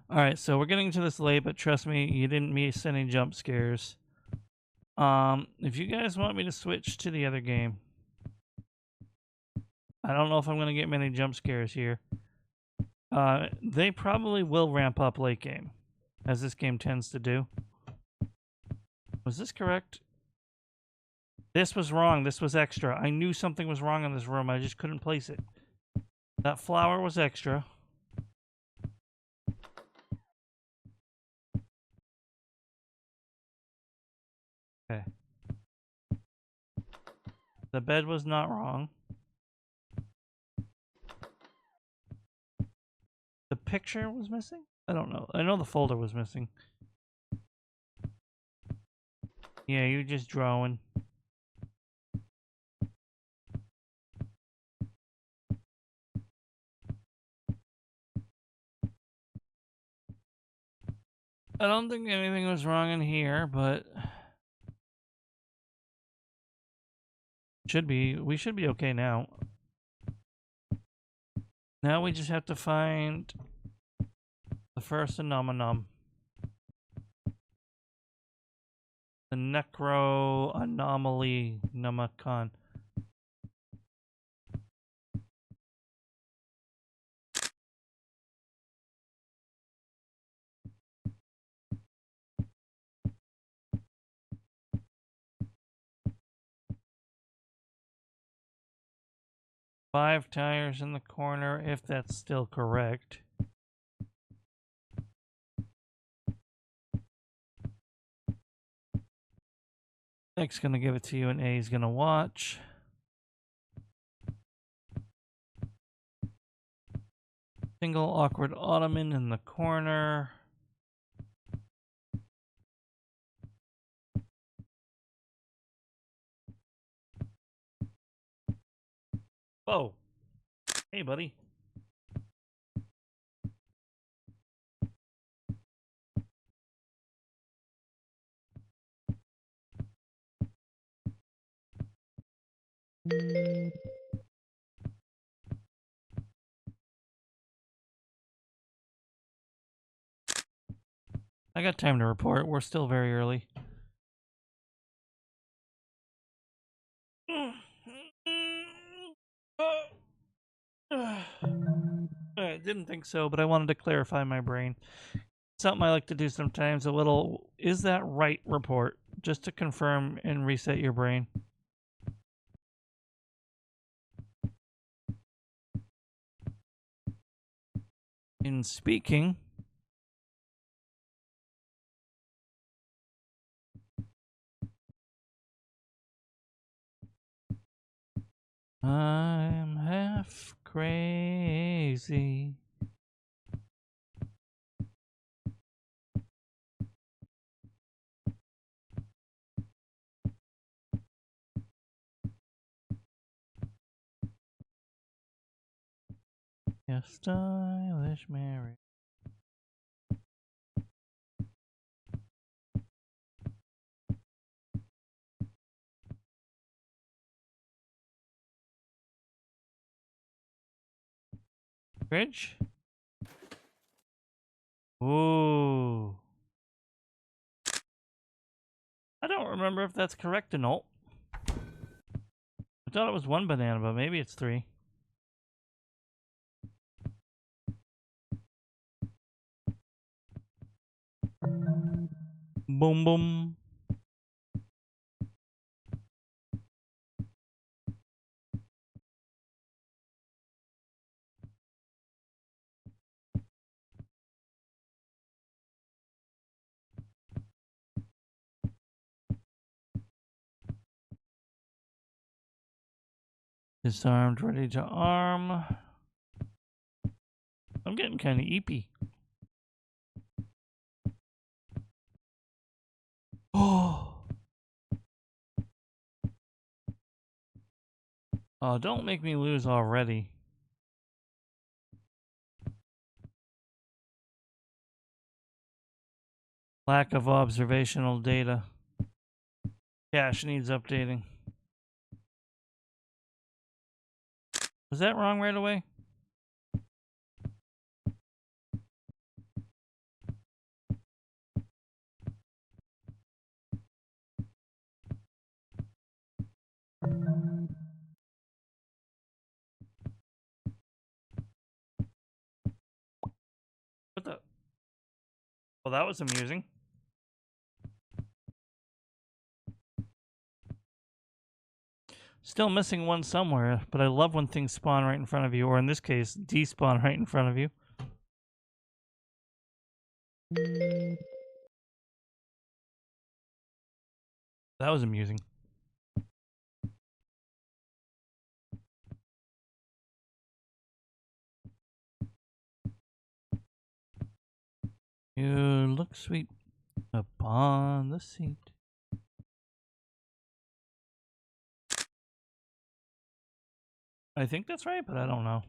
Alright, so we're getting to this late, but trust me, you didn't miss any jump scares. If you guys want me to switch to the other game, I don't know if I'm gonna get many jump scares here. They probably will ramp up late game, as this game tends to do. Was this correct? This was wrong. This was extra. I knew something was wrong in this room. I just couldn't place it. That flower was extra. Okay. The bed was not wrong. The picture was missing? I don't know. I know the folder was missing. Yeah, you're just drawing. I don't think anything was wrong in here, but we should be okay now. Now we just have to find the first anomaly. The Necro Anomaly Namacon. Five tires in the corner, if that's still correct. Nick's gonna give it to you and A's gonna watch. Single awkward ottoman in the corner. Whoa. Hey, buddy. I got time to report. We're still very early. I didn't think so, but I wanted to clarify my brain. Something I like to do sometimes, a little, is that right report, just to confirm and reset your brain. In speaking, I'm half crazy. Yeah, stylish Mary. Bridge? Ooh. I don't remember if that's correct or not. I thought it was one banana, but maybe it's three. Boom, boom. Disarmed, ready to arm. I'm getting kind of eepy. Oh. Oh, don't make me lose already. Lack of observational data. Cache needs updating. Was that wrong right away? Well, that was amusing. Still missing one somewhere, but I love when things spawn right in front of you, or in this case, despawn right in front of you. That was amusing. You look sweet upon the seat. I think that's right, but I don't know.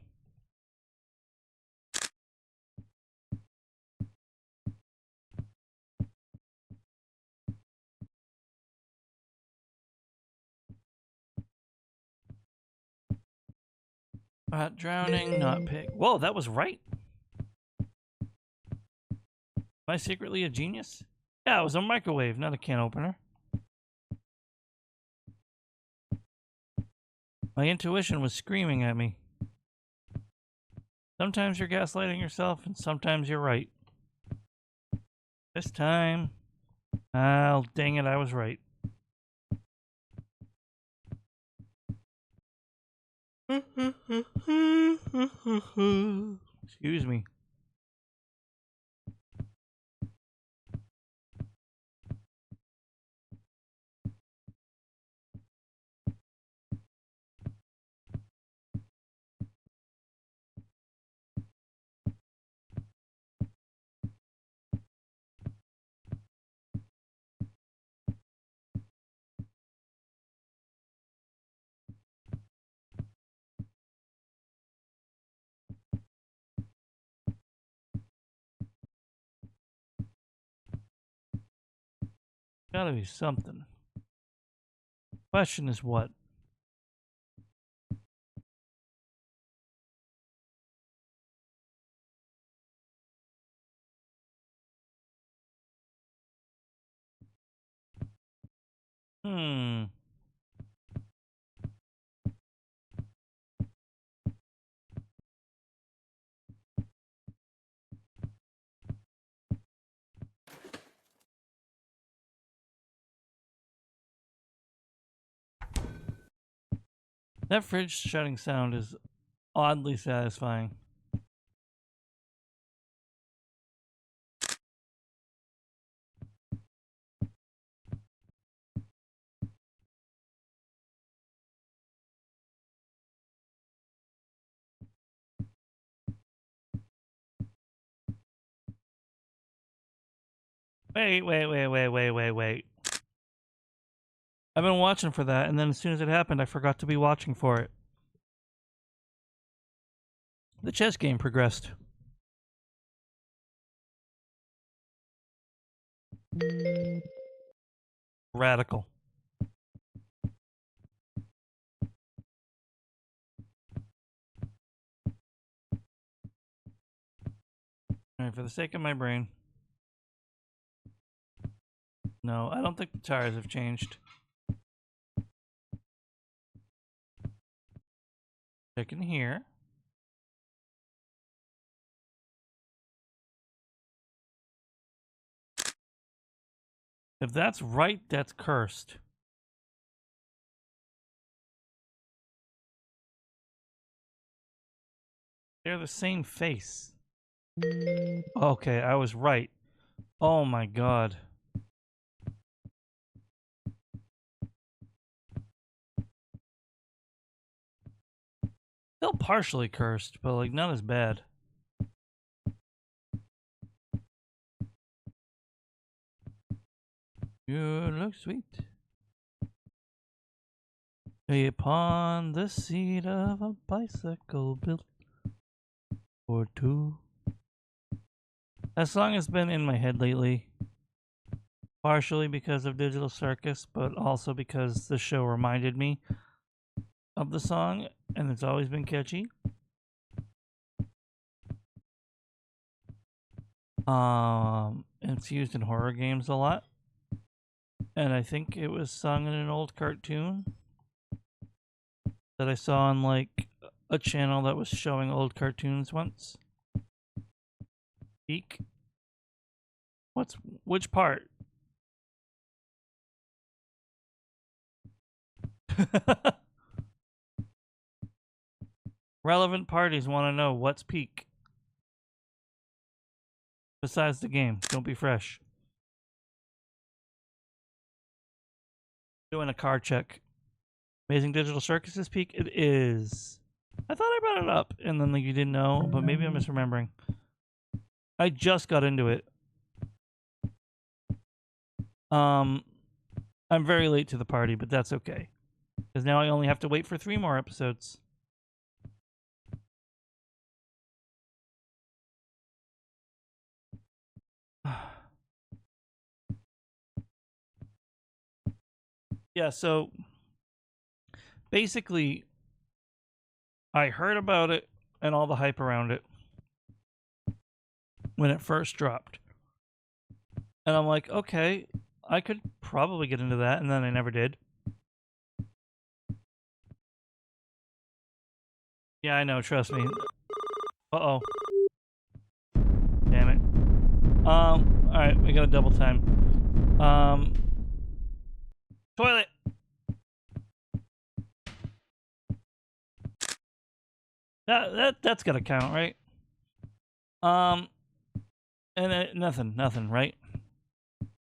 Drowning, not pig. Whoa, that was right. Am I secretly a genius? Yeah, it was a microwave, not a can opener. My intuition was screaming at me. Sometimes you're gaslighting yourself, and sometimes you're right. This time, oh, dang it, I was right. Excuse me. Gotta be something. Question is what? That fridge shutting sound is oddly satisfying. Wait. I've been watching for that, and then as soon as it happened, I forgot to be watching for it. The chess game progressed. Radical. Alright, for the sake of my brain. No, I don't think the tires have changed. Check in here. If that's right, that's cursed. They're the same face. Okay, I was right. Oh my god. Still partially cursed, but like not as bad. You look sweet. Upon the seat of a bicycle built for two. That song has been in my head lately. Partially because of Digital Circus, but also because the show reminded me of the song, and it's always been catchy. It's used in horror games a lot. And I think it was sung in an old cartoon that I saw on like a channel that was showing old cartoons once. Eek. Which part? Relevant parties want to know what's peak. Besides the game, don't be fresh. Doing a car check. Amazing Digital Circus' peak? It is. I thought I brought it up, and then like you didn't know, but maybe I'm misremembering. I just got into it. I'm very late to the party, but that's okay. Because now I only have to wait for 3 more episodes. Yeah, so basically, I heard about it and all the hype around it when it first dropped. And I'm like, okay, I could probably get into that, and then I never did. Yeah, I know, trust me. Uh-oh. Damn it. Alright, we got a double time. Toilet! That's gotta count, right? And nothing, right?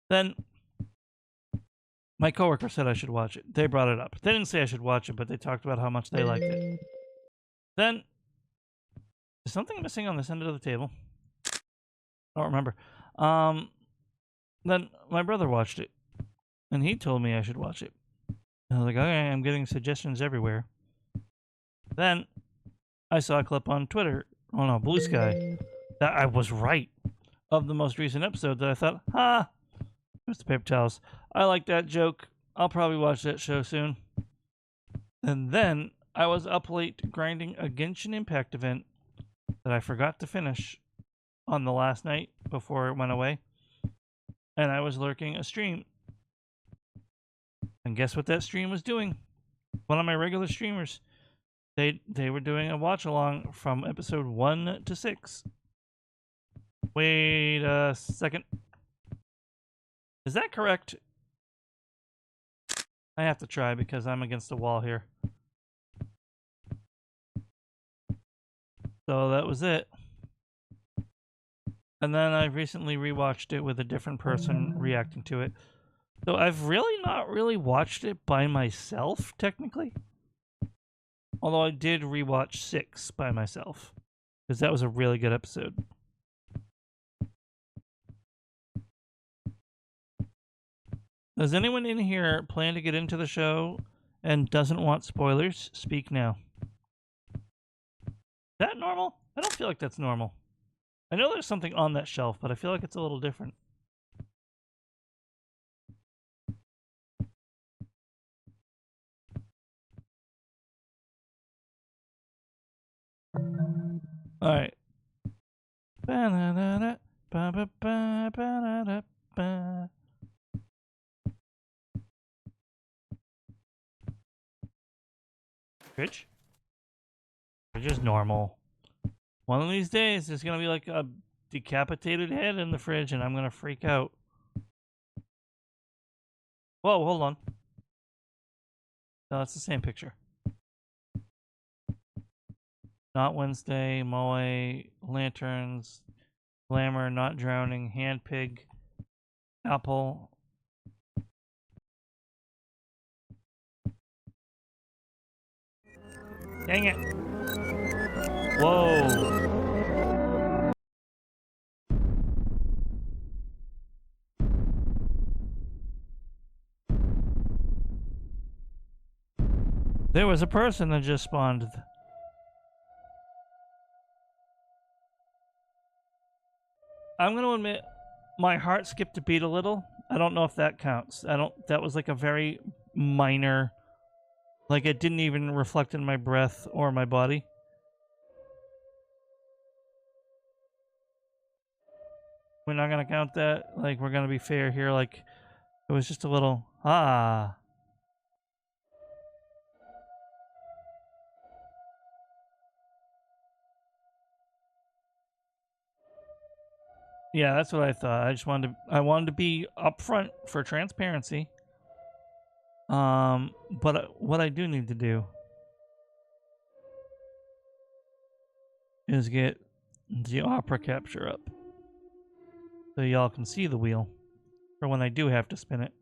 Then my coworker said I should watch it. They brought it up. They didn't say I should watch it, but they talked about how much they liked it. Then, is something missing on this end of the table? I don't remember. Then my brother watched it, and he told me I should watch it. I was like, okay, I'm getting suggestions everywhere. Then I saw a clip on Twitter, oh no, Blue Sky, that I was right, of the most recent episode that I thought, there's the paper towels. I like that joke. I'll probably watch that show soon. And then I was up late grinding a Genshin Impact event that I forgot to finish on the last night before it went away. And I was lurking a stream. And guess what that stream was doing? One of my regular streamers. They were doing a watch along from episode 1 to 6. Wait a second. Is that correct? I have to try because I'm against the wall here. So that was it. And then I've recently rewatched it with a different person reacting to it. So I've really not really watched it by myself, technically. Although I did rewatch 6 by myself. Because that was a really good episode. Does anyone in here plan to get into the show and doesn't want spoilers? Speak now. Is that normal? I don't feel like that's normal. I know there's something on that shelf, but I feel like it's a little different. Alright. Fridge? Fridge is normal. One of these days, there's gonna be like a decapitated head in the fridge, and I'm gonna freak out. Whoa, hold on. No, it's the same picture. Not Wednesday, Moe, lanterns, glamour, not drowning, hand pig, apple. Dang it. Whoa. There was a person that just spawned. I'm going to admit, my heart skipped a beat a little. I don't know if that counts. That was like a very minor, like it didn't even reflect in my breath or my body. We're not going to count that. Like, we're going to be fair here. Like, it was just a little, ah. Yeah, that's what I thought. I wanted to be upfront for transparency. But what I do need to do is get the opera capture up so y'all can see the wheel for when I do have to spin it.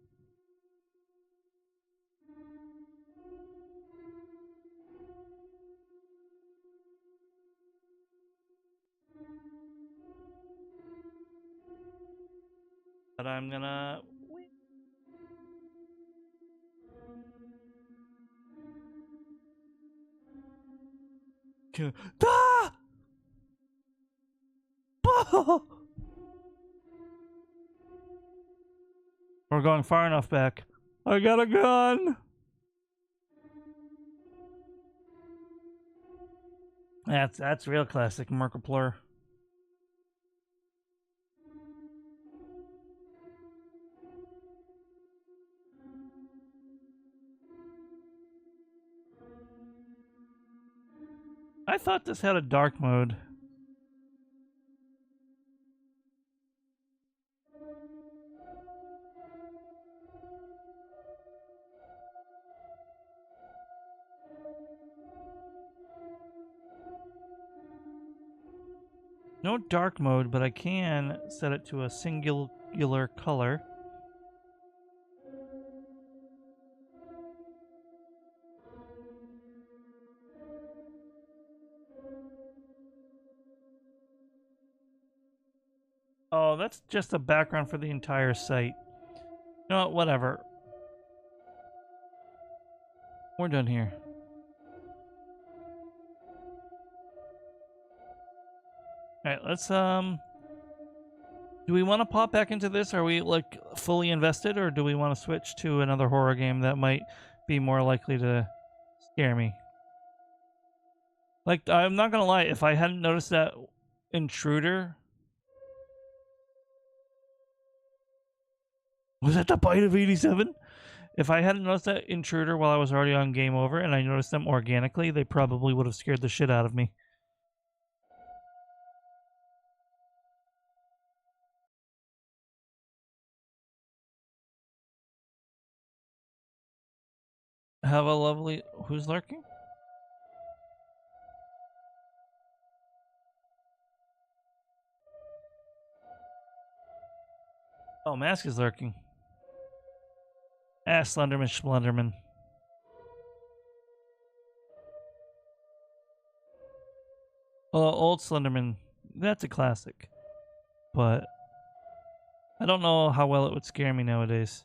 But I'm gonna... Ah! We're going far enough back. I got a gun! That's real classic Merkapler. I thought this had a dark mode. No dark mode, but I can set it to a singular color. Oh, that's just a background for the entire site. You know what? Whatever. We're done here. Alright, let's, do we want to pop back into this? Are we, like, fully invested, or do we want to switch to another horror game that might be more likely to scare me? Like, I'm not gonna lie, if I hadn't noticed that intruder... Was that the bite of 87? If I hadn't noticed that intruder while I was already on game over and I noticed them organically, they probably would have scared the shit out of me. Have a lovely... Who's lurking? Oh, Mask is lurking. Ah, Slenderman, Splenderman. Old Slenderman. That's a classic. But I don't know how well it would scare me nowadays.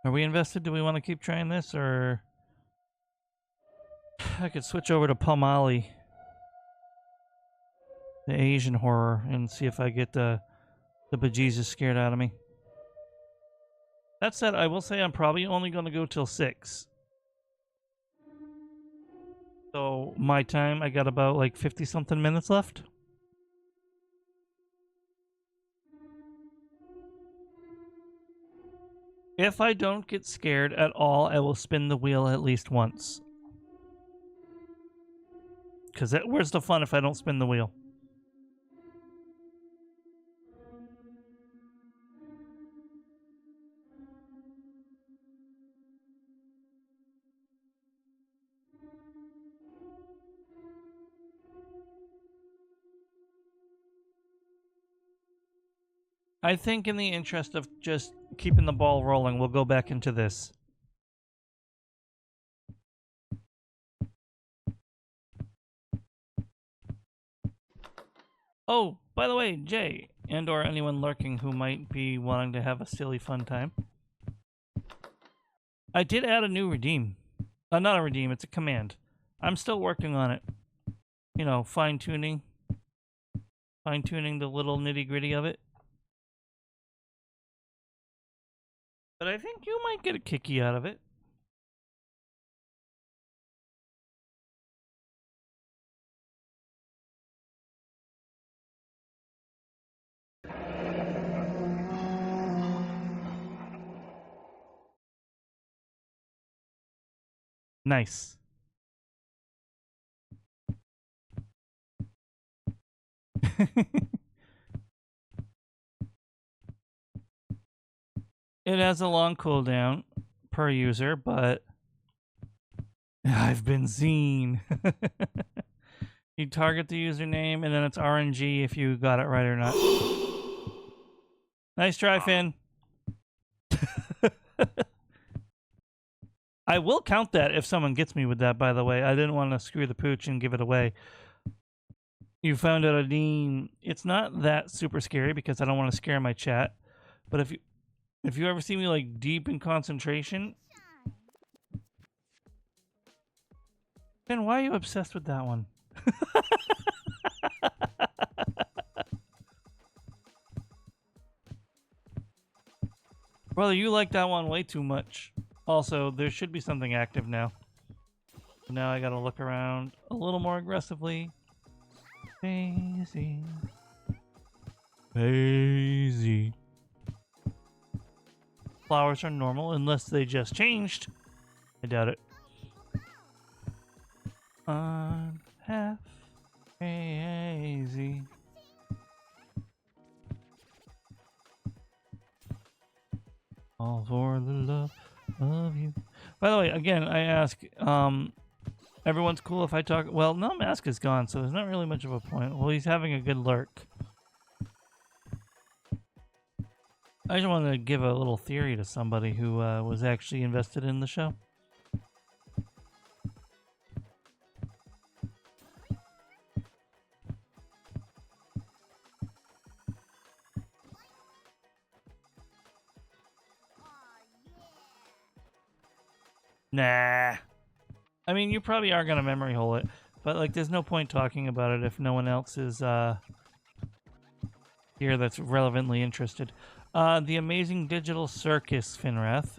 Are we invested? Do we want to keep trying this, or... I could switch over to Palmali, the Asian horror, and see if I get the bejesus scared out of me. That said, I will say I'm probably only going to go till 6. So my time, I got about like 50-something minutes left. If I don't get scared at all, I will spin the wheel at least once. Because where's the fun if I don't spin the wheel? I think in the interest of just keeping the ball rolling, we'll go back into this. Oh, by the way, Jay, and or anyone lurking who might be wanting to have a silly fun time, I did add a new redeem. Not a redeem, it's a command. I'm still working on it. You know, fine-tuning the little nitty-gritty of it. But I think you might get a kicky out of it. Nice. It has a long cooldown per user, but I've been seen. You target the username, and then it's RNG if you got it right or not. Nice try, Finn. I will count that if someone gets me with that, by the way. I didn't want to screw the pooch and give it away. You found out a name. It's not that super scary because I don't want to scare my chat. But if you ever see me like deep in concentration, then why are you obsessed with that one? Brother, you like that one way too much. Also, there should be something active now. Now I gotta look around a little more aggressively. Daisy. Daisy. Flowers are normal unless they just changed. I doubt it. I'm half crazy. All for the love of you. By the way, again, I ask, everyone's cool if I talk. Well, no, Mask is gone, so there's not really much of a point. Well, he's having a good lurk. I just wanted to give a little theory to somebody who was actually invested in the show. Nah. I mean, you probably are going to memory hole it, but like, there's no point talking about it if no one else is here that's relevantly interested. The Amazing Digital Circus, Finrath.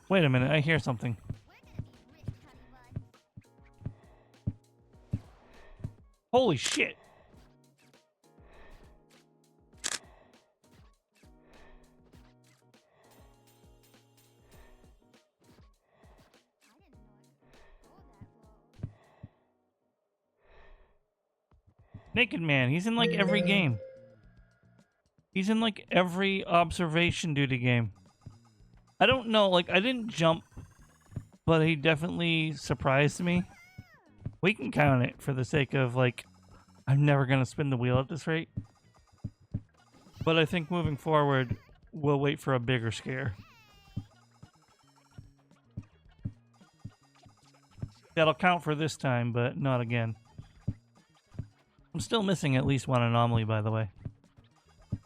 Wait a minute, I hear something. Holy shit! Naked Man, he's in like every game. He's in like every observation duty game. I don't know, like I didn't jump, but he definitely surprised me. We can count it for the sake of like, I'm never gonna spin the wheel at this rate. But I think moving forward, we'll wait for a bigger scare. That'll count for this time, but not again. I'm still missing at least one anomaly, by the way.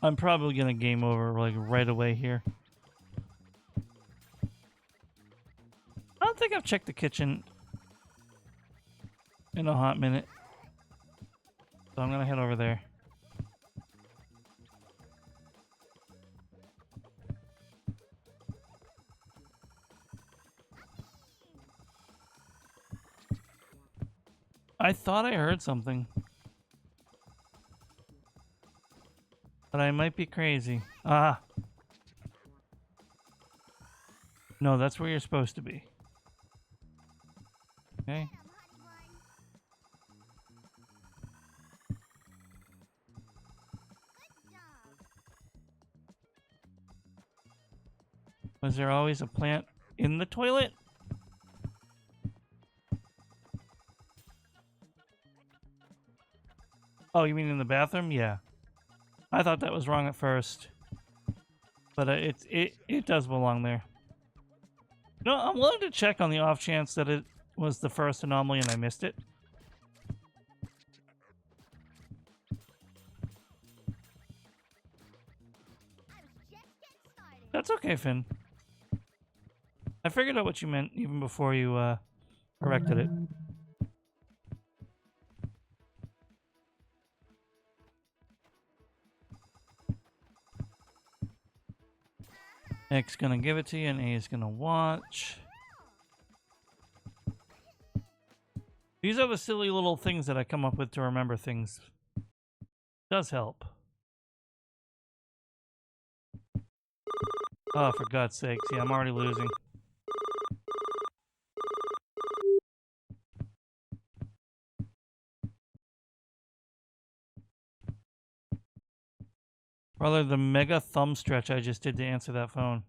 I'm probably gonna game over like right away here. I don't think I've checked the kitchen in a hot minute. So I'm gonna head over there. I thought I heard something. But I might be crazy. Ah. No, that's where you're supposed to be. Okay. Was there always a plant in the toilet? Oh, you mean in the bathroom? Yeah. I thought that was wrong at first. But it does belong there. No, I'm willing to check on the off chance that it was the first anomaly and I missed it. That's okay, Finn. I figured out what you meant even before you corrected it. X gonna give it to you and A is gonna watch. These are the silly little things that I come up with to remember things. Does help. Oh, for God's sakes. Yeah, I'm already losing. Rather the mega thumb stretch I just did to answer that phone.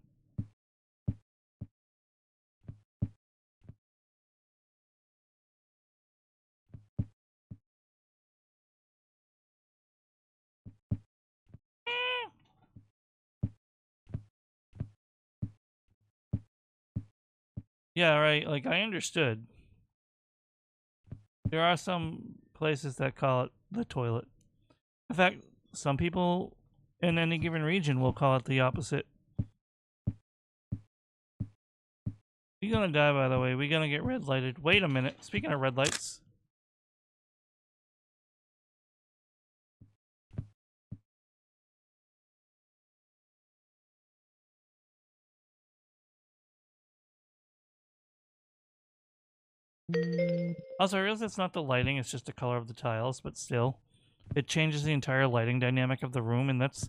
Yeah, right. Like, I understood. There are some places that call it the toilet. In fact, some people in any given region will call it the opposite. We're gonna die, by the way. We're gonna get red lighted. Wait a minute. Speaking of red lights. Also, I realize it's not the lighting, it's just the color of the tiles, but still. It changes the entire lighting dynamic of the room, and that's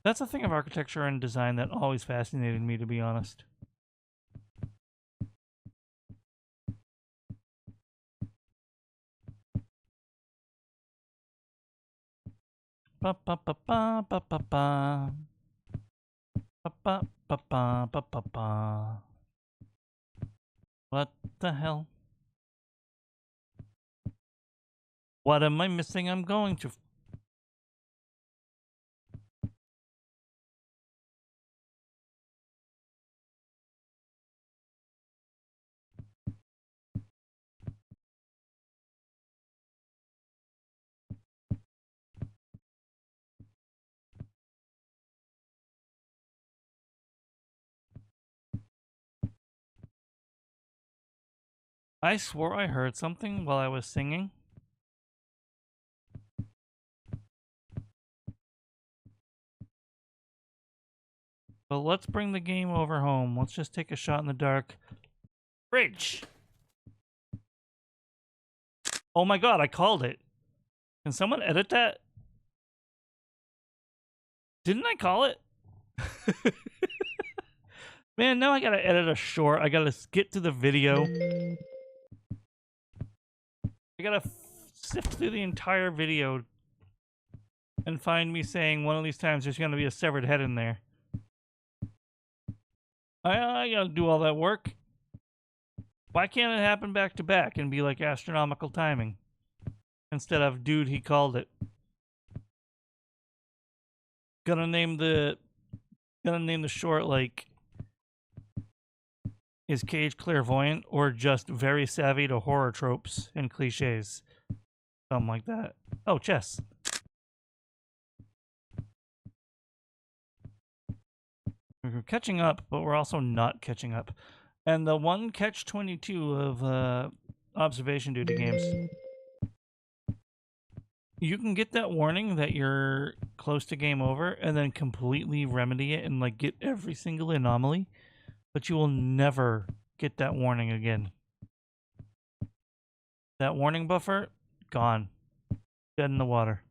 a thing of architecture and design that always fascinated me, to be honest. Ba ba ba ba ba ba ba. Ba ba ba ba ba ba ba. What the hell? What am I missing? I'm going to. I swore I heard something while I was singing. But let's bring the game over home. Let's just take a shot in the dark. Bridge! Oh my god, I called it. Can someone edit that? Didn't I call it? Man, now I gotta edit a short. I gotta get to the video. I gotta sift through the entire video and find me saying one of these times there's gonna be a severed head in there. I gotta do all that work. Why can't it happen back to back and be like astronomical timing instead of dude he called it? Gonna name the short like is Cage clairvoyant or just very savvy to horror tropes and cliches? Something like that. Oh, chess. We're catching up, but we're also not catching up. And the one catch-22 of observation duty games, you can get that warning that you're close to game over and then completely remedy it and like get every single anomaly, but you will never get that warning again. That warning buffer, gone. Dead in the water.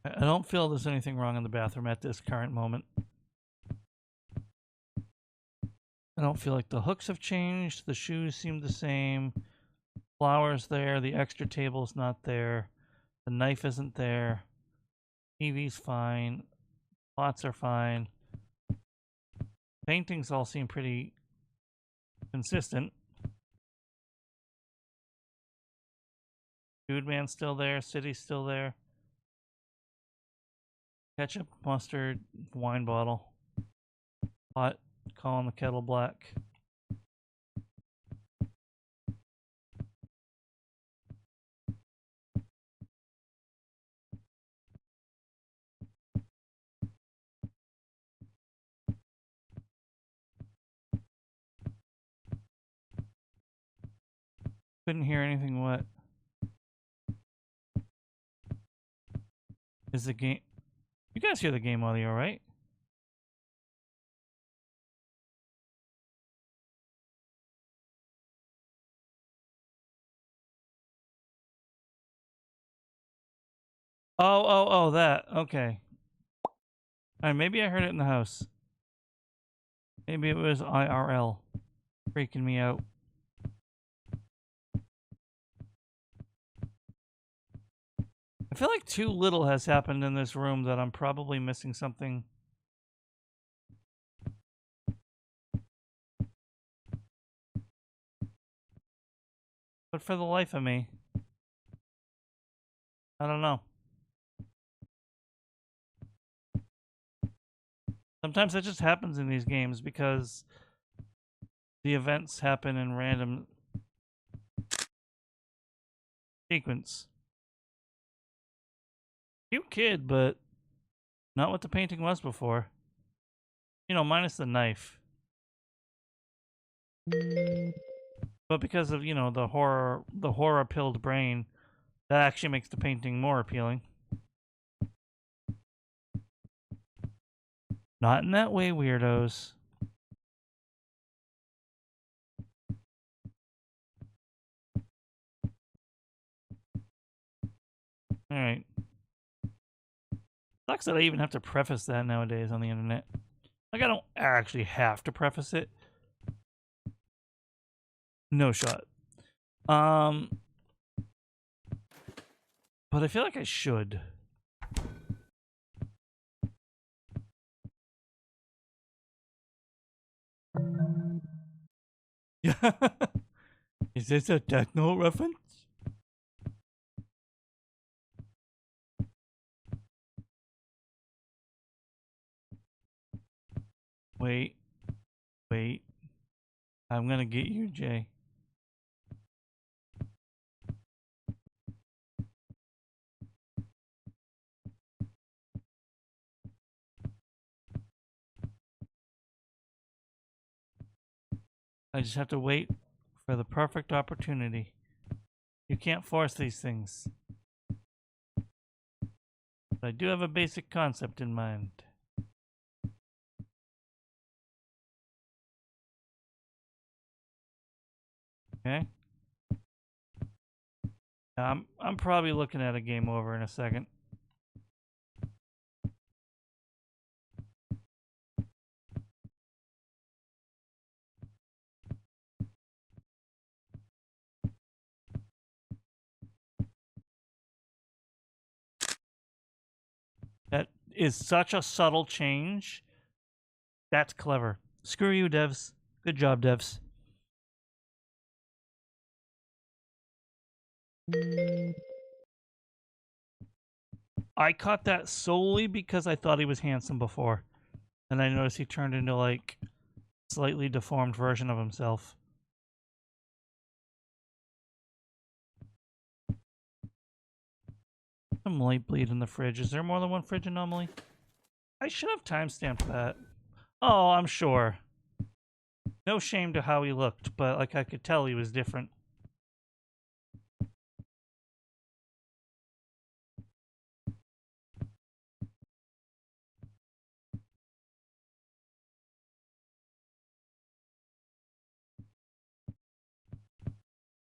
I don't feel there's anything wrong in the bathroom at this current moment. I don't feel like the hooks have changed. The shoes seem the same. Flowers there. The extra table's not there. The knife isn't there. TV's fine. Pots are fine. Paintings all seem pretty consistent. Food man's still there. City's still there. Ketchup, mustard, wine bottle. Pot, calling the kettle black. Couldn't hear anything. What? Is the game... You guys hear the game audio, right? Oh, that. Okay. Alright, maybe I heard it in the house. Maybe it was IRL freaking me out. I feel like too little has happened in this room that I'm probably missing something. But for the life of me, I don't know. Sometimes that just happens in these games because the events happen in random sequence. Cute kid, but not what the painting was before. You know, minus the knife. But because of, you know, the horror-pilled brain, that actually makes the painting more appealing. Not in that way, weirdos. Alright. Sucks that I even have to preface that nowadays on the internet. Like, I don't actually have to preface it. No shot. But I feel like I should. Yeah. Is this a techno reference? Wait. Wait. I'm gonna get you, Jay. I just have to wait for the perfect opportunity. You can't force these things. But I do have a basic concept in mind. Okay? I'm probably looking at a game over in a second. That is such a subtle change. That's clever. Screw you, devs. Good job, devs. I caught that solely because I thought he was handsome before. And I noticed he turned into, like, slightly deformed version of himself. Some light bleed in the fridge. Is there more than one fridge anomaly? I should have timestamped that. Oh, I'm sure. No shame to how he looked, but like I could tell he was different.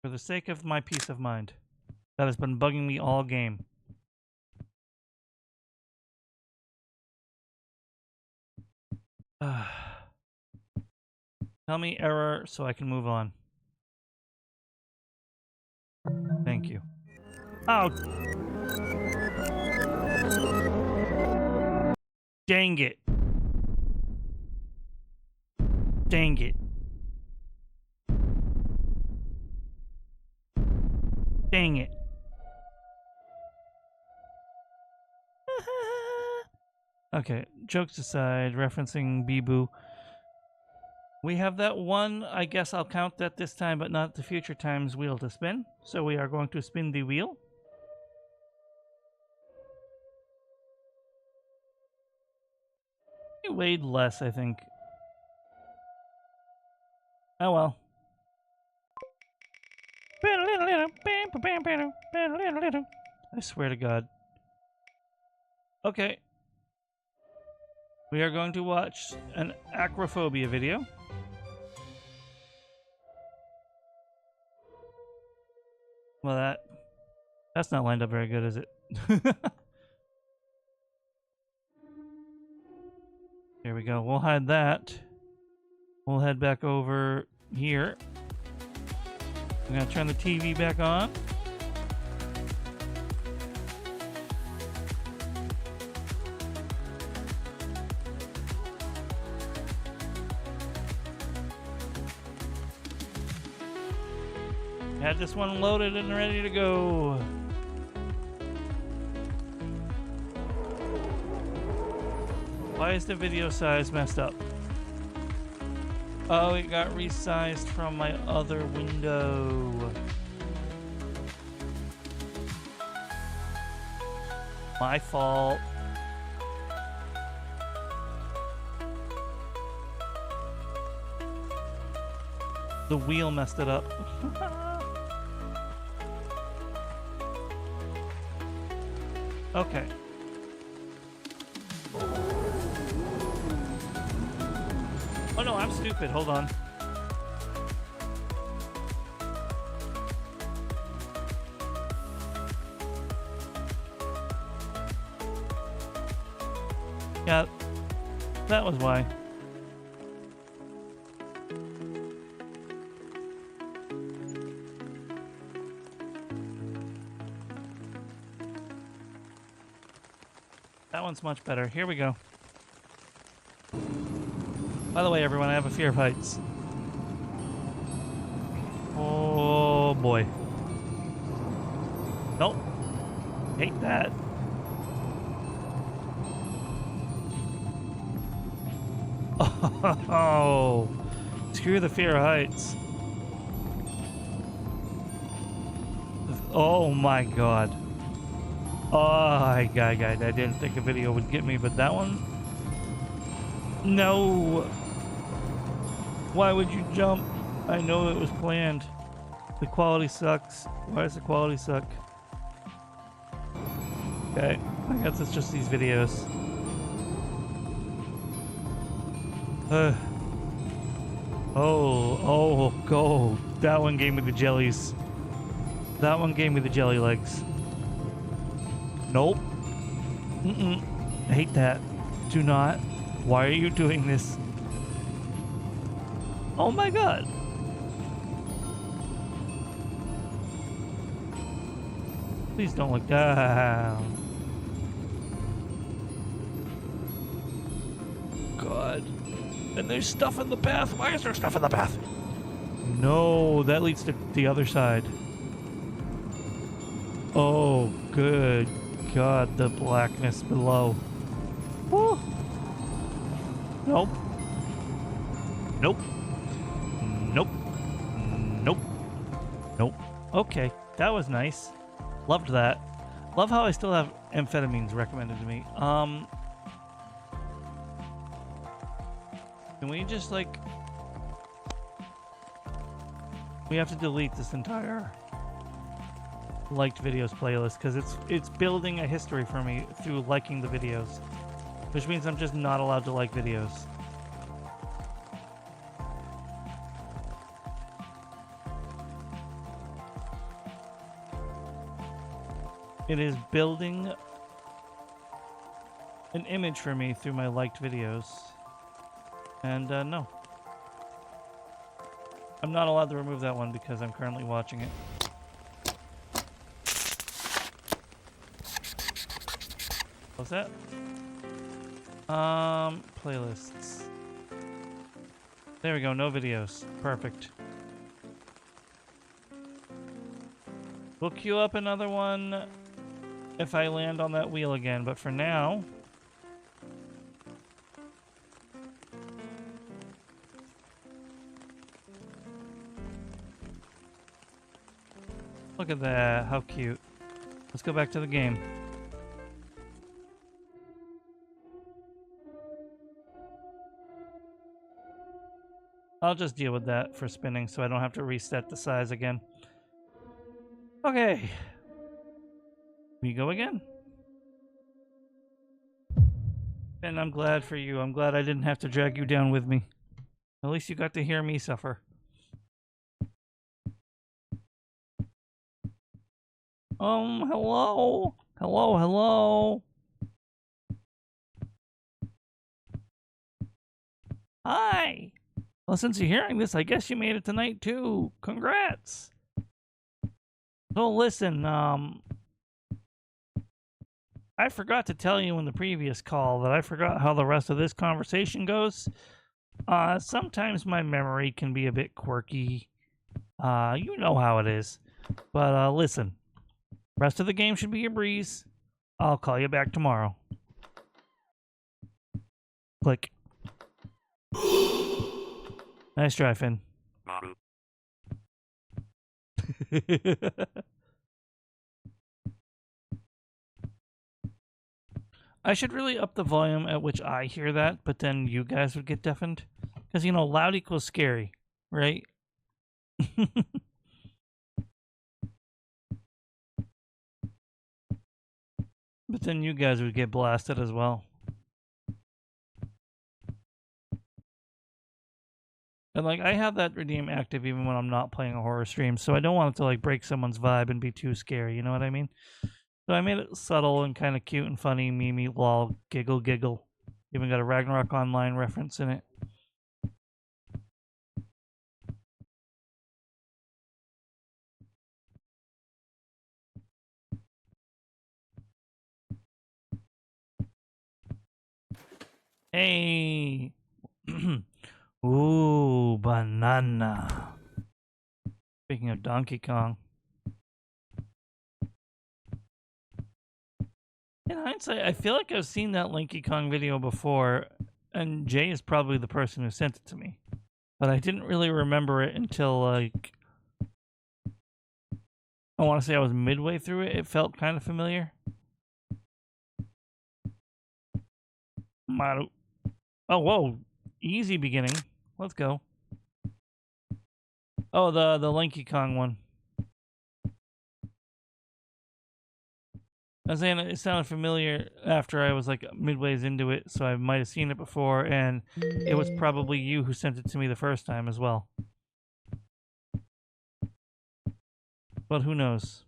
For the sake of my peace of mind. That has been bugging me all game. Tell me error so I can move on. Thank you. Oh! Dang it. Dang it. Dang it. Okay, jokes aside, referencing Bibu. We have that one, I guess I'll count that this time, but not the future times wheel to spin. So we are going to spin the wheel. It weighed less, I think. Oh well. I swear to God. Okay. We are going to watch an acrophobia video. Well, that's not lined up very good, is it? Here we go. We'll hide that. We'll head back over here. I'm gonna turn the TV back on. Had this one loaded and ready to go. Why is the video size messed up? Oh, it got resized from my other window. My fault. The wheel messed it up. Okay. Oh no, I'm stupid. Hold on. Yeah, that was why. That one's much better. Here we go. By the way, everyone, I have a fear of heights. Oh boy. Nope. Hate that. Oh, screw the fear of heights. Oh my god. Oh, I didn't think a video would get me, but that one? No. Why would you jump? I know it was planned. The quality sucks. Why does the quality suck? Okay, I guess it's just these videos. Oh, go. That one gave me the jellies. That one gave me the jelly legs. Nope. I hate that. Do not. Why are you doing this? Oh my god. Please don't look down. God. And there's stuff in the path. Why is there stuff in the path? No, that leads to the other side. Oh, good God, the blackness below. Woo. Nope. Nope. Nope. Nope. Nope. Okay, that was nice. Loved that. Love how I still have amphetamines recommended to me. Can we just like... We have to delete this entire liked videos playlist because it's building a history for me through liking the videos, which means I'm just not allowed to like videos. It is building an image for me through my liked videos. And no. I'm not allowed to remove that one because I'm currently watching it. What's that? Playlists. There we go, no videos. Perfect. We'll queue up another one if I land on that wheel again, but for now... Look at that, how cute. Let's go back to the game. I'll just deal with that for spinning so I don't have to reset the size again. Okay. We go again. And I'm glad for you. I'm glad I didn't have to drag you down with me. At least you got to hear me suffer. Hello? Hello? Hi! Well, since you're hearing this, I guess you made it tonight too. Congrats. So listen, I forgot to tell you in the previous call that I forgot how the rest of this conversation goes. Sometimes my memory can be a bit quirky. You know how it is. But listen, rest of the game should be a breeze. I'll call you back tomorrow. Click. Nice try, Finn. I should really up the volume at which I hear that, but then you guys would get deafened. Because, you know, loud equals scary, right? But then you guys would get blasted as well. And, like, I have that redeem active even when I'm not playing a horror stream, so I don't want it to, like, break someone's vibe and be too scary, you know what I mean? So I made it subtle and kind of cute and funny, meme, lol, giggle, giggle. Even got a Ragnarok Online reference in it. Hey! Ooh, banana. Speaking of Donkey Kong. In hindsight, I feel like I've seen that Linky Kong video before, and Jay is probably the person who sent it to me. But I didn't really remember it until, like, I want to say I was midway through it. It felt kind of familiar. Maru. Oh, whoa. Easy beginning. Let's go. Oh, the Linky Kong one. I was saying it sounded familiar after I was like midways into it, so I might have seen it before, and it was probably you who sent it to me the first time as well. But who knows?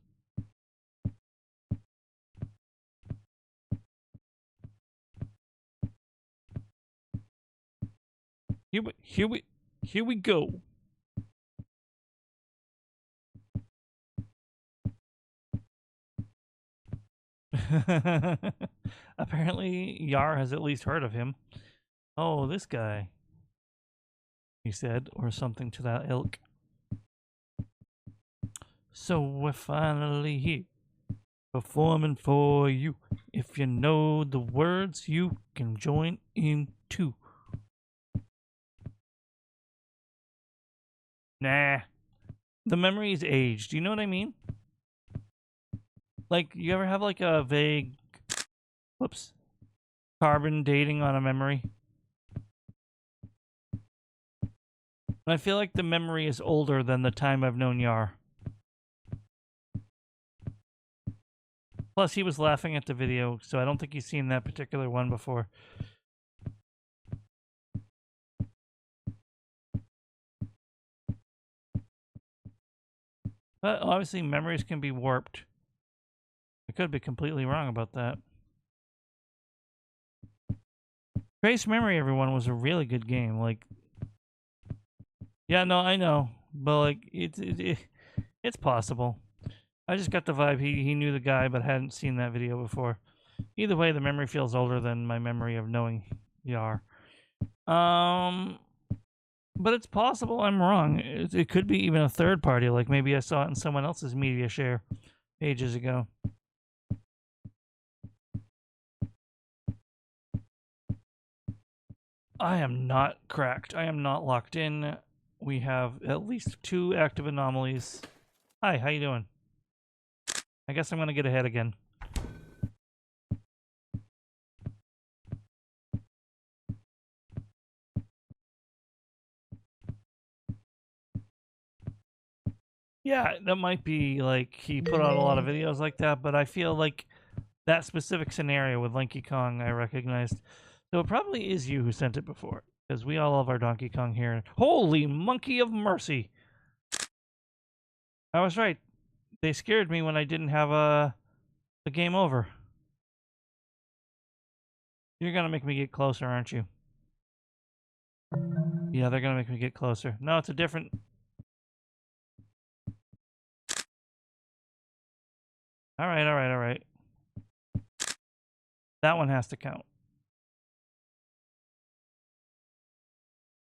Here we go. Apparently, Yar has at least heard of him. Oh, this guy, he said, or something to that ilk. So we're finally here, performing for you. If you know the words, you can join in too. Nah, the memory's aged. You know what I mean? Like, you ever have like a vague, whoops, carbon dating on a memory? And I feel like the memory is older than the time I've known Yar. Plus, he was laughing at the video, so I don't think he's seen that particular one before. But obviously, memories can be warped. I could be completely wrong about that. Trace Memory, everyone, was a really good game. Like, yeah, no, I know, but like, it's possible. I just got the vibe he knew the guy, but hadn't seen that video before. Either way, the memory feels older than my memory of knowing Yar. But it's possible I'm wrong. It could be even a third party. Like maybe I saw it in someone else's media share ages ago. I am not cracked. I am not locked in. We have at least 2 active anomalies. Hi, how you doing? I guess I'm gonna get ahead again. Yeah, that might be like he put out a lot of videos like that, but I feel like that specific scenario with Linky Kong I recognized. So it probably is you who sent it before, because we all love our Donkey Kong here. Holy monkey of mercy! I was right. They scared me when I didn't have the game over. You're gonna make me get closer, aren't you? Yeah, they're gonna make me get closer. No, it's a different... Alright, alright, alright. That one has to count.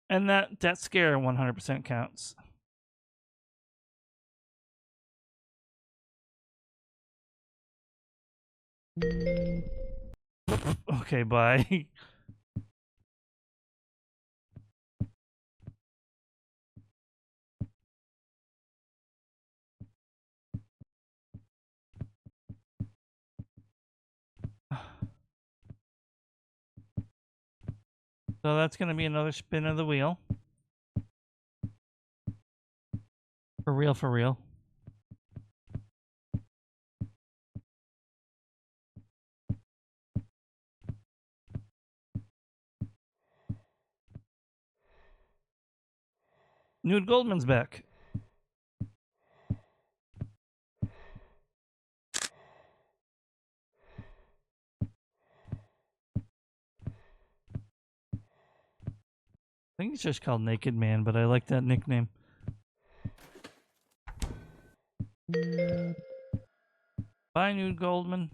And that scare 100% counts. Okay, bye. So that's gonna be another spin of the wheel. For real, for real. Nude Goldman's back. I think he's just called Naked Man, but I like that nickname. Bye, Nude Goldman.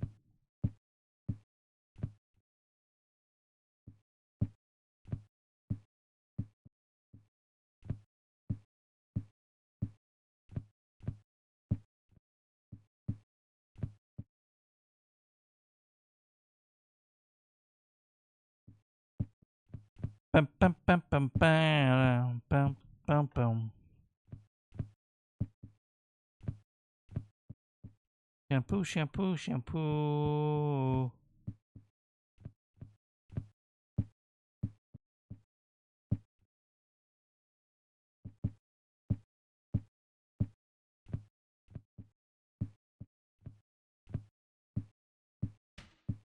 Bum, bum, bum, bum, bum, bum, bum, bum. Shampoo, shampoo, shampoo.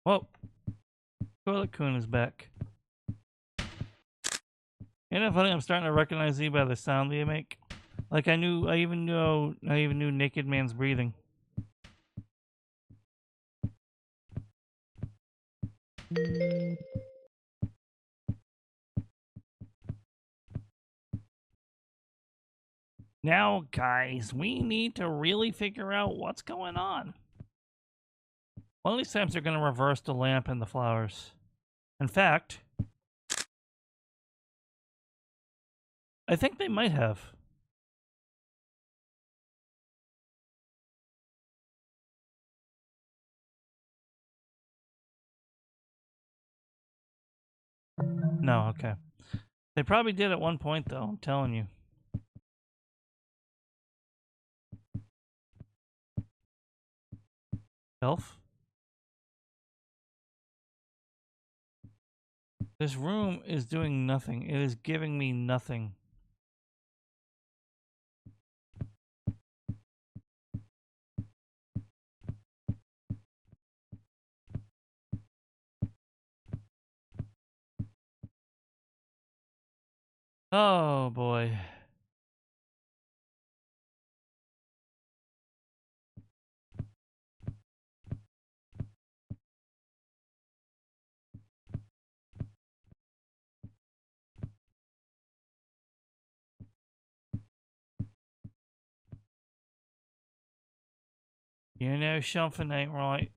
Whoa. Toilet Coon is back. Ain't it funny? I'm starting to recognize you by the sound they make. Like I even knew Naked Man's breathing. Now, guys, we need to really figure out what's going on. One of these times they're going to reverse the lamp and the flowers. In fact, I think they might have. No, okay. They probably did at one point, though, I'm telling you. Elf? This room is doing nothing. It is giving me nothing. Oh, boy. You know something ain't right.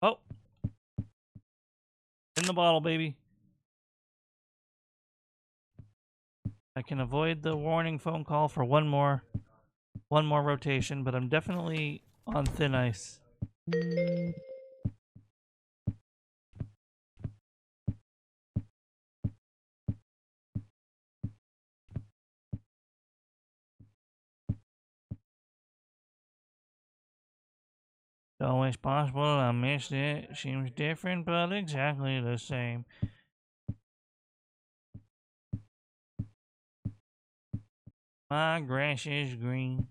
Oh. In the bottle, baby. I can avoid the warning phone call for one more rotation, but I'm definitely on thin ice. It's always possible I missed it. Seems different, but exactly the same. My grass is green.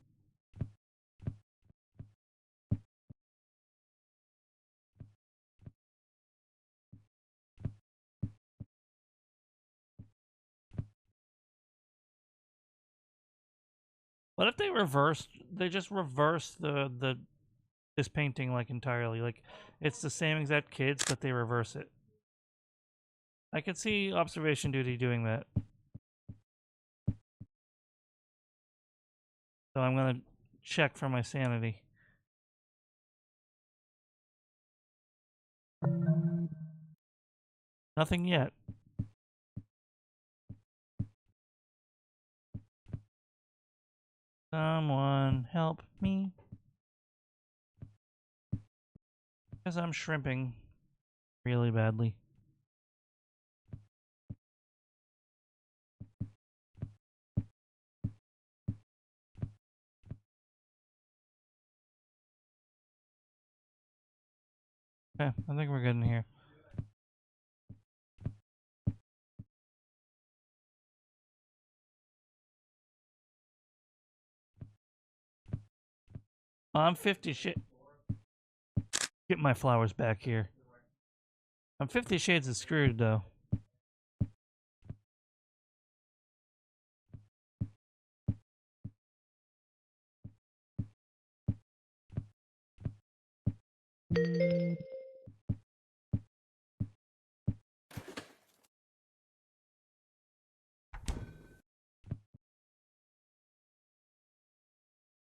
What if they just reverse this painting like entirely? Like it's the same exact kids, but they reverse it. I could see observation duty doing that. So I'm gonna check for my sanity. Nothing yet. Someone help me. Because I'm shrimping really badly. Okay, I think we're good in here. I'm 50 shit. Get my flowers back here. I'm 50 shades of screwed, though.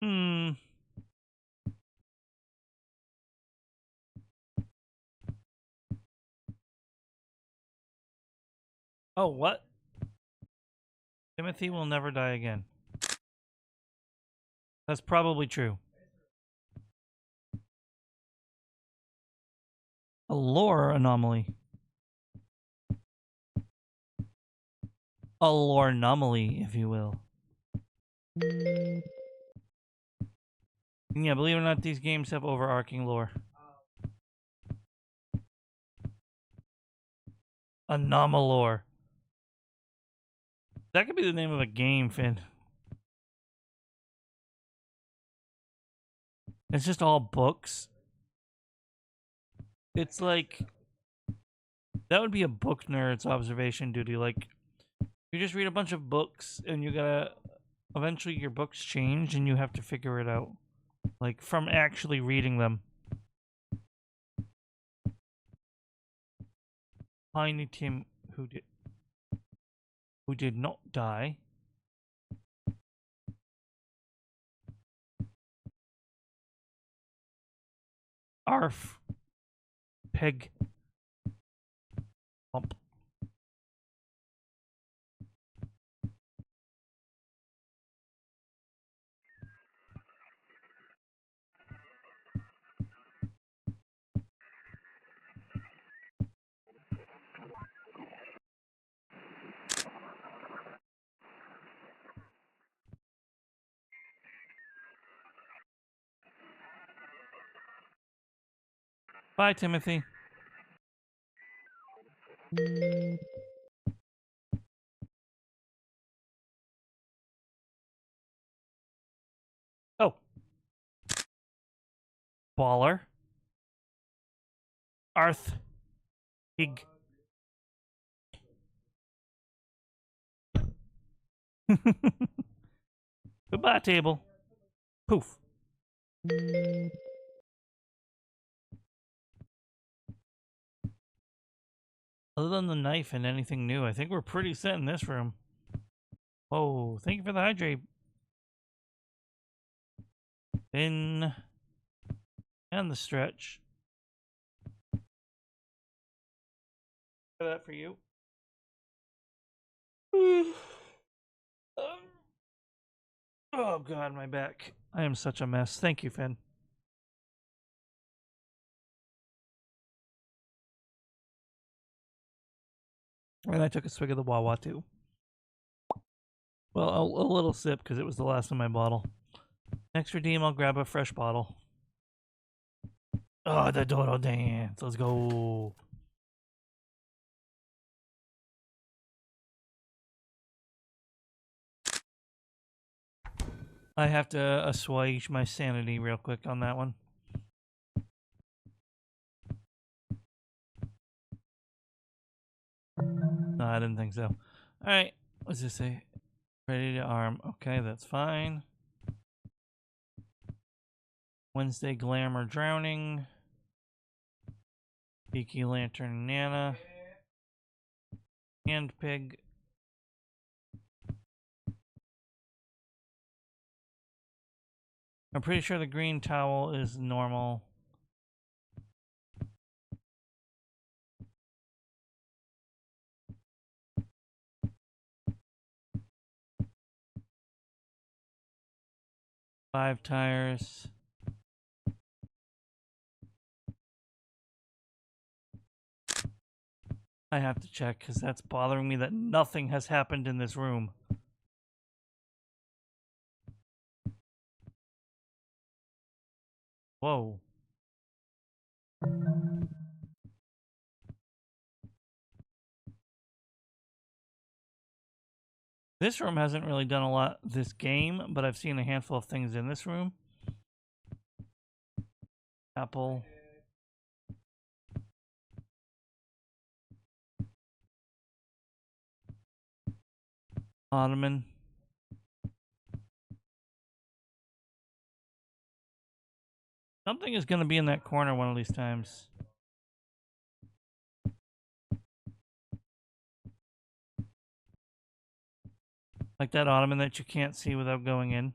Hmm. Oh, what? Timothy will never die again. That's probably true. A lore anomaly. A lore anomaly, if you will. Yeah, believe it or not, these games have overarching lore. Anomalore. That could be the name of a game, Finn. It's just all books. It's like... That would be a book nerd's observation duty. Like, you just read a bunch of books, and you gotta... Eventually your books change, and you have to figure it out. Like, from actually reading them. Tiny Tim, who did not die. Arf. Peg. Bump. Bye, Timothy. Oh. Baller. Arth. Pig. Goodbye, table. Poof. Other than the knife and anything new, I think we're pretty set in this room. Oh, thank you for the hydrate. In and the stretch. That for you. Oh god, my back. I am such a mess. Thank you, Finn. And I took a swig of the Wawa too. Well, a little sip because it was the last in my bottle. Next redeem, I'll grab a fresh bottle. Oh, the Dodo dance. Let's go. I have to assuage my sanity real quick on that one. No, I didn't think so. Alright, what's this say? Ready to arm. Okay, that's fine. Wednesday Glamour Drowning. Peaky Lantern Nana. And pig. I'm pretty sure the green towel is normal. Five tires. I have to check because that's bothering me that nothing has happened in this room. Whoa. This room hasn't really done a lot this game, but I've seen a handful of things in this room. Apple. Ottoman. Something is going to be in that corner one of these times. Like that ottoman that you can't see without going in.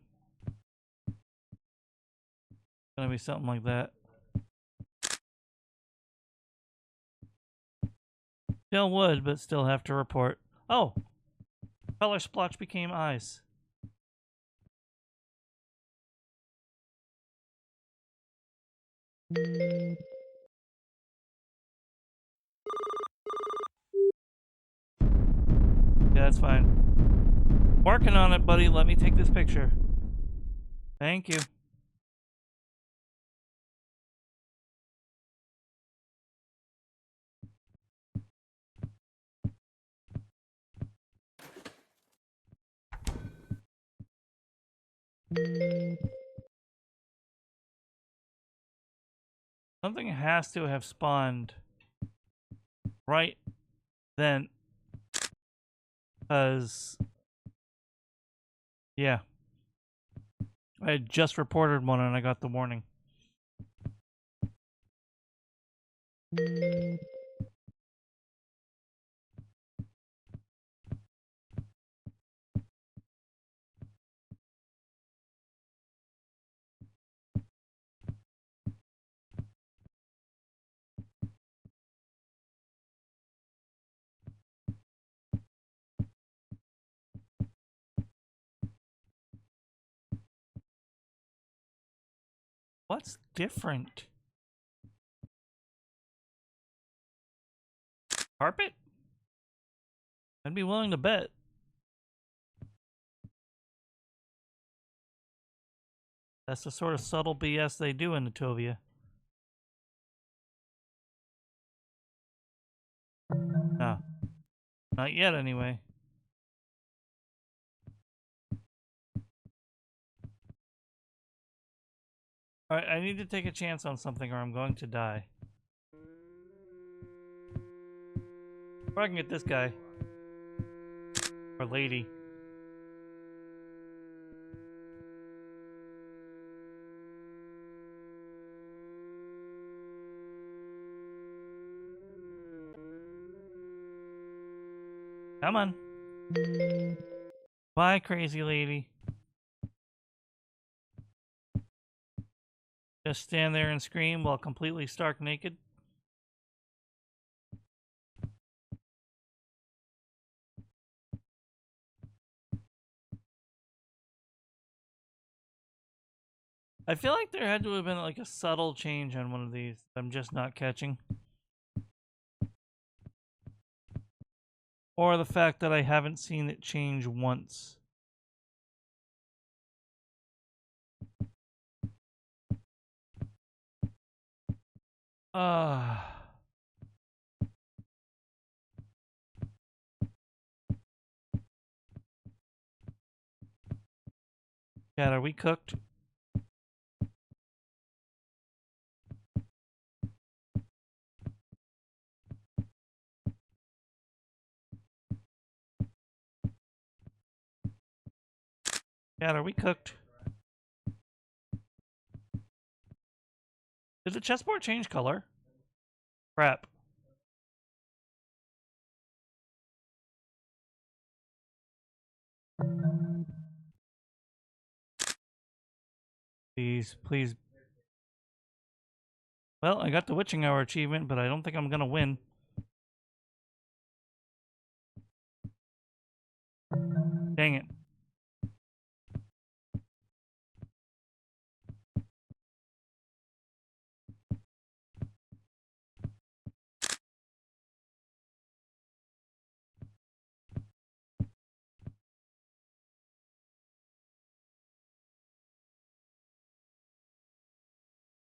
Gonna be something like that. Still would, but still have to report. Oh! Color splotch became eyes. Yeah, that's fine. Working on it, buddy. Let me take this picture. Thank you. Something has to have spawned right then. Because, yeah. I had just reported one and I got the warning. What's different? Carpet? I'd be willing to bet. That's the sort of subtle BS they do in Natovia. No. Not yet, anyway. Alright, I need to take a chance on something or I'm going to die. Or I can get this guy. Or lady. Come on. Bye, crazy lady. Just stand there and scream while completely stark naked. I feel like there had to have been like a subtle change on one of these I'm just not catching. Or the fact that I haven't seen it change once. Ah. Cat, are we cooked? Cat, are we cooked? Did the chessboard change color? Crap. Please, please. Well, I got the witching hour achievement, but I don't think I'm gonna win. Dang it.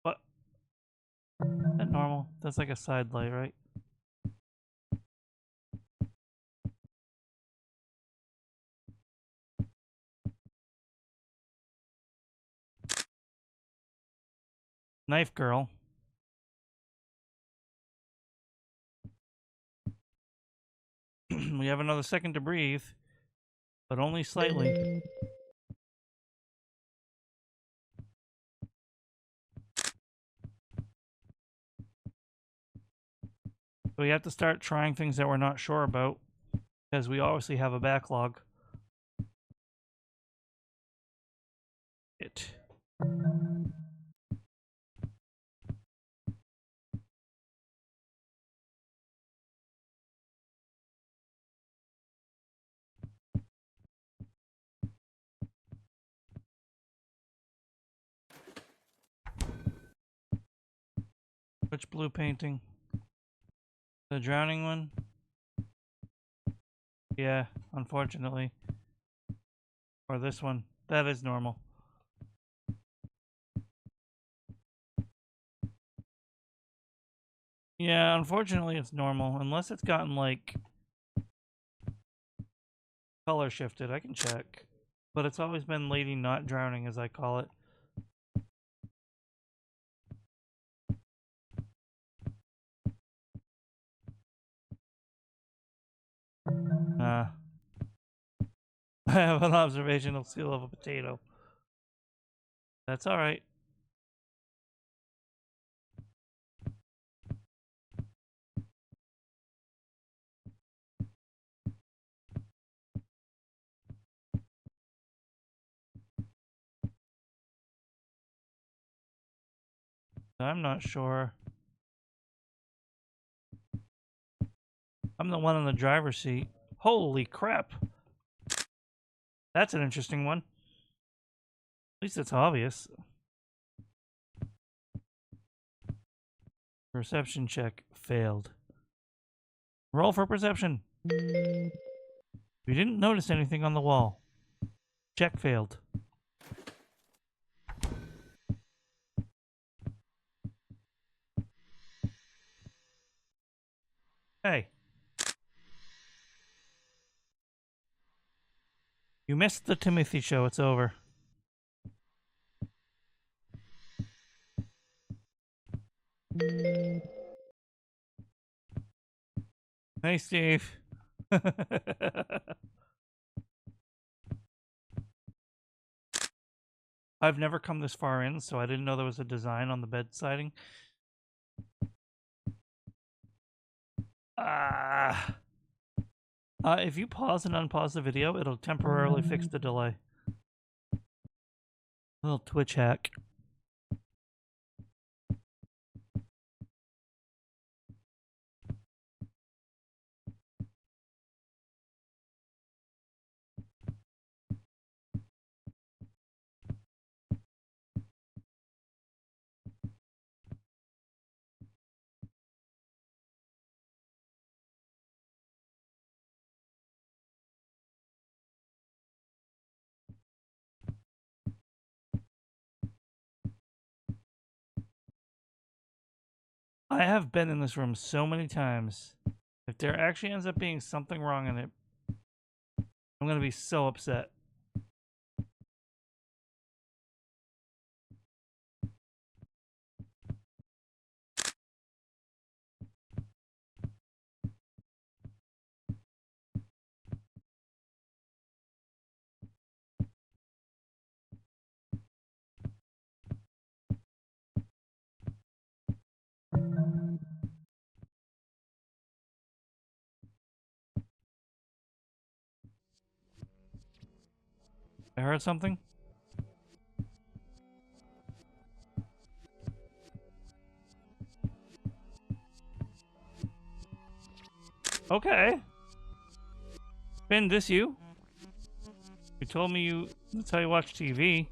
What? Is that normal? That's like a side light, right? Knife girl. We have another second to breathe, but only slightly. We have to start trying things that we're not sure about, because we obviously have a backlog. It. Which blue painting? The drowning one? Yeah, unfortunately. Or this one. That is normal. Yeah, unfortunately it's normal. Unless it's gotten, like, color shifted. I can check. But it's always been lady not drowning, as I call it. I have an observational skill of a potato. That's alright. I'm not sure. I'm the one in the driver's seat. Holy crap. That's an interesting one. At least it's obvious. Perception check failed. Roll for perception. You didn't notice anything on the wall. Check failed. Hey. You missed the Timothy show. It's over. Hey, Steve. I've never come this far in, so I didn't know there was a design on the bed siding. If you pause and unpause the video, it'll temporarily fix the delay. Little Twitch hack. I have been in this room so many times. If there actually ends up being something wrong in it, I'm going to be so upset. I heard something. Okay. Ben, this you? You told me you... That's how you watch TV.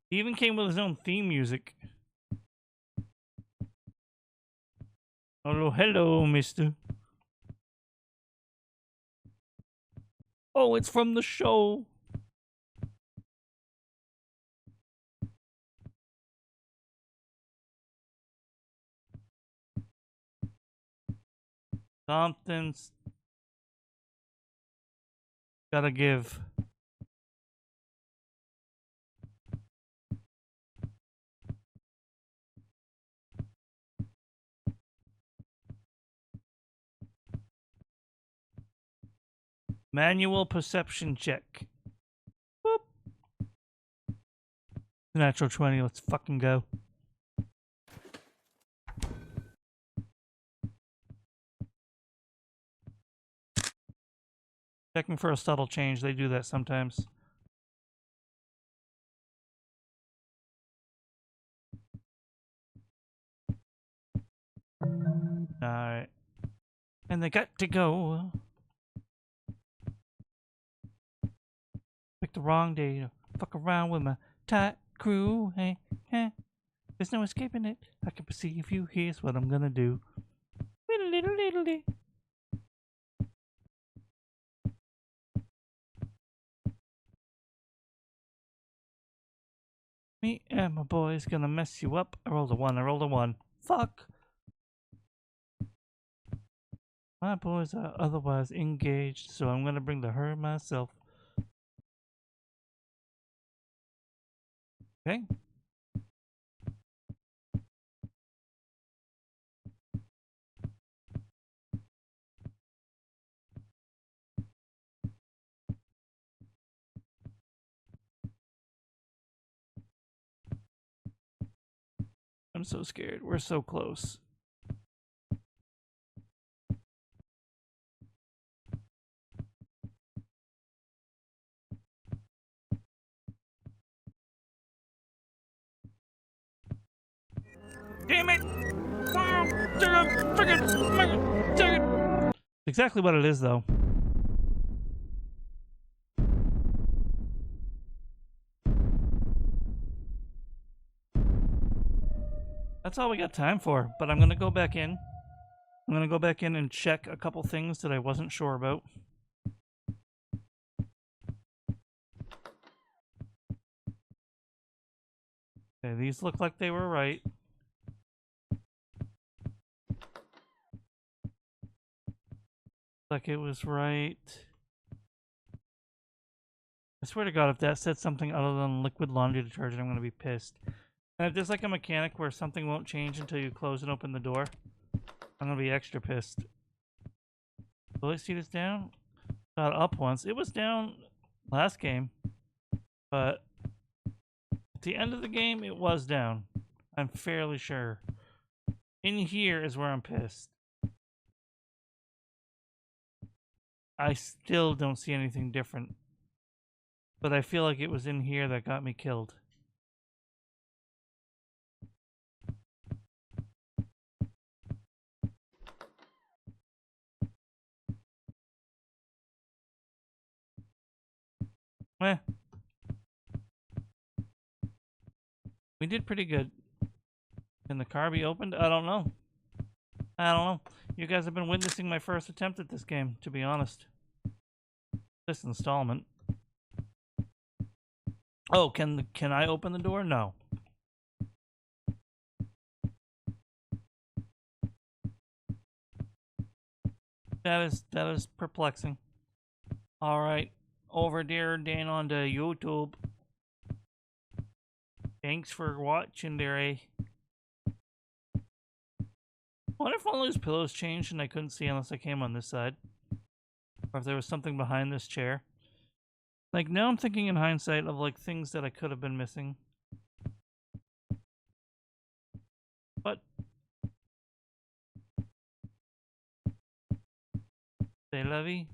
He even came with his own theme music. Hello, hello, mister. Oh, it's from the show. Something's gotta give. Manual perception check. Whoop. Natural 20, let's fucking go. Checking for a subtle change, they do that sometimes. Alright. And they got to go. Picked the wrong day to fuck around with my tight crew. Hey, hey. There's no escaping it. I can perceive you. Here's what I'm gonna do. Little. Me and my boys gonna mess you up. I rolled a 1. I rolled a 1. Fuck. My boys are otherwise engaged, so I'm gonna bring the her myself. Okay. I'm so scared. We're so close. Damn it! Exactly what it is, though. That's all we got time for, but I'm gonna go back in. I'm gonna go back in and check a couple things that I wasn't sure about. Okay, these look like they were right. Like it was right. I swear to God, if that said something other than liquid laundry detergent, I'm gonna be pissed. And if there's like a mechanic where something won't change until you close and open the door, I'm gonna be extra pissed. Toilet seat is down? Got up once. It was down last game, but at the end of the game, it was down. I'm fairly sure. In here is where I'm pissed. I still don't see anything different, but I feel like it was in here that got me killed. Eh. We did pretty good. Can the car be opened? I don't know. I don't know. You guys have been witnessing my first attempt at this game, to be honest. This installment. Oh, can I open the door? No. That is perplexing. All right, over there, Dan on the YouTube. Thanks for watching there, eh? What if all those pillows changed and I couldn't see unless I came on this side? Or if there was something behind this chair? Like, now I'm thinking in hindsight of, like, things that I could have been missing. But C'est la vie.